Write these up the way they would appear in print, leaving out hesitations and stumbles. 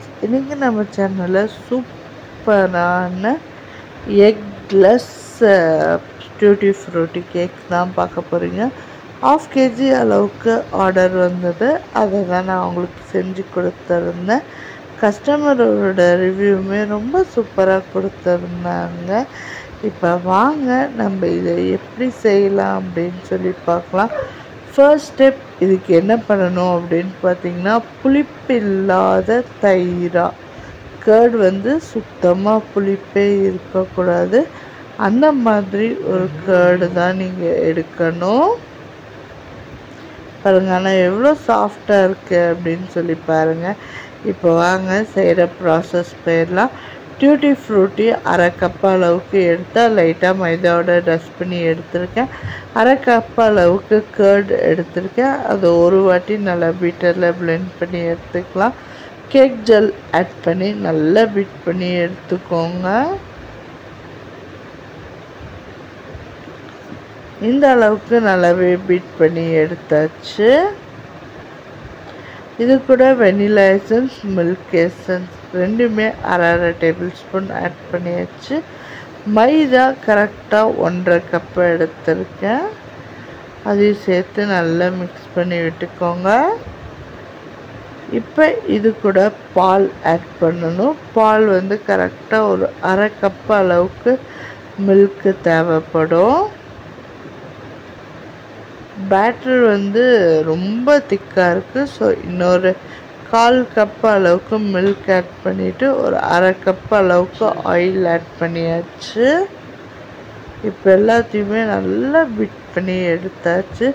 Friends, இன்றைக்கி நம்ம சேனலில் சூப்பரான எக்லெஸ் டியூட்டி ஃப்ரூட்டி கேக் தான் பார்க்க போகிறீங்க. 1/2 kg அளவுக்கு ஆர்டர் வந்தது. அதை தான் நான் உங்களுக்கு செஞ்சு கொடுத்துருந்தேன். கஸ்டமரோட ரிவ்யூவுமே ரொம்ப சூப்பராக கொடுத்துருந்தாங்க. இப்போ வாங்க நம்ம இதை எப்படி செய்யலாம் அப்படின்னு சொல்லி பார்க்கலாம். ஃபர்ஸ்ட் ஸ்டெப், இதுக்கு என்ன பண்ணணும் அப்படின்னு பார்த்தீங்கன்னா, புளிப்பில்லாத தயிரா, கர்ட் வந்து சுத்தமாக புளிப்பே இருக்கக்கூடாது, அந்த மாதிரி ஒரு கர்டு தான் நீங்கள் எடுக்கணும். பாருங்கள், ஆனால் எவ்வளோ சாஃப்டாக இருக்குது அப்படின்னு சொல்லி பாருங்கள். இப்போ வாங்க செய்கிற ப்ராசஸ் போயிடலாம். டியூட்டி ஃப்ரூட்டி 1/2 கப் அளவுக்கு எடுத்தால் லைட்டாக மைதாவோட டஸ்ட் பண்ணி எடுத்திருக்கேன். 1/2 கப் அளவுக்கு கர்ட் எடுத்திருக்கேன். அது ஒரு வாட்டி நல்லா பீட்டரில் பிளெண்ட் பண்ணி எடுத்துக்கலாம். கேக் ஜெல் ஆட் பண்ணி நல்லா பீட் பண்ணி எடுத்துக்கோங்க. இந்த அளவுக்கு நல்லாவே பீட் பண்ணி எடுத்தாச்சு. இது கூட வெனிலா எசன்ஸ், மில்க் எசன்ஸ் ரெண்டுமே 1/2 டேபிள் ஸ்பூன் ஆட் பண்ணியாச்சு. மைதா கரெக்டாக 1/2 கப் எடுத்திருக்கேன். அதையும் சேர்த்து நல்லா மிக்ஸ் பண்ணி விட்டுக்கோங்க. இப்போ இது கூட பால் ஆட் பண்ணணும். பால் வந்து கரெக்டாக ஒரு 1/2 கப் அளவுக்கு மில்க்கு தேவைப்படும். பேட்டர் வந்து ரொம்ப திக்காக இருக்குது. ஸோ இன்னொரு 1/4 கப் அளவுக்கு மில்க் ஆட் பண்ணிவிட்டு ஒரு 1/2 கப் அளவுக்கு ஆயில் ஆட் பண்ணியாச்சு. இப்போ எல்லாத்தையுமே நல்லா பீட் பண்ணி எடுத்தாச்சு.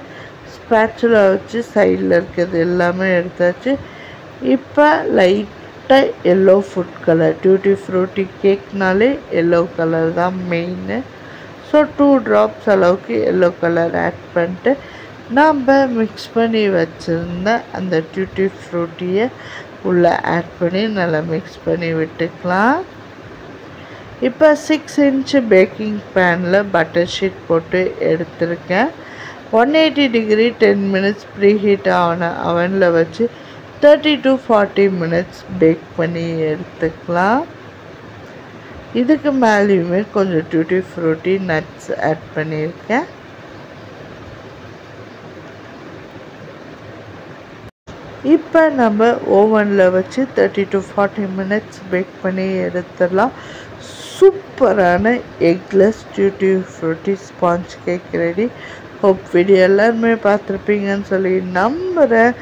ஸ்பேச்சுலா வச்சு சைடில் இருக்கிறது எல்லாமே எடுத்தாச்சு. இப்போ லைட்டாக yellow food colour, tutti frutti கேக்னாலே எல்லோ கலர் தான் மெயின். ஸோ 2 ட்ராப்ஸ் அளவுக்கு எல்லோ கலர் ஆட் பண்ணிட்டு நாம் மிக்ஸ் பண்ணி வச்சுருந்த அந்த டியூட்டி ஃப்ரூட்டியை உள்ளே ஆட் பண்ணி நல்லா மிக்ஸ் பண்ணி விட்டுக்கலாம். இப்போ 6 inch பேக்கிங் பேனில் பட்டர் ஷீட் போட்டு எடுத்திருக்கேன். 180 டிகிரி 10 மினிட்ஸ் ப்ரீ ஹீட் ஆன அவனில் வச்சு 30 to 40 மினிட்ஸ் பேக் பண்ணி எடுத்துக்கலாம். இதுக்கு மேலேயுமே கொஞ்சம் டியூட்டி ஃப்ரூட்டி நட்ஸ் ஆட் பண்ணியிருக்கேன். இப்போ நம்ம ஓவனில் வச்சு 30 to 40 மினிட்ஸ் பேக் பண்ணி எடுத்துடலாம். சூப்பரான eggless duty Frooti sponge cake ready. Hope video எல்லாருமே பார்த்துருப்பீங்கன்னு சொல்லி நம்புகிறேன்.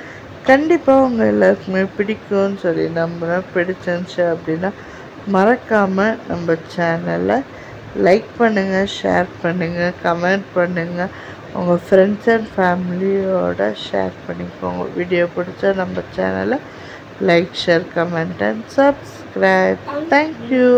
கண்டிப்பாக உங்கள் எல்லாருக்குமே பிடிக்கும்னு சொல்லி நம்புகிறேன். பிடிச்சிருந்துச்சு அப்படின்னா மறக்காமல் நம்ம சேனலை லைக் பண்ணுங்கள், ஷேர் பண்ணுங்கள், கமெண்ட் பண்ணுங்கள். உங்கள் ஃப்ரெண்ட்ஸ் அண்ட் ஃபேமிலியோட ஷேர் பண்ணிக்கோங்க. வீடியோ பிடிச்சா நம்ம சேனலை like, share, comment and subscribe. Thank you.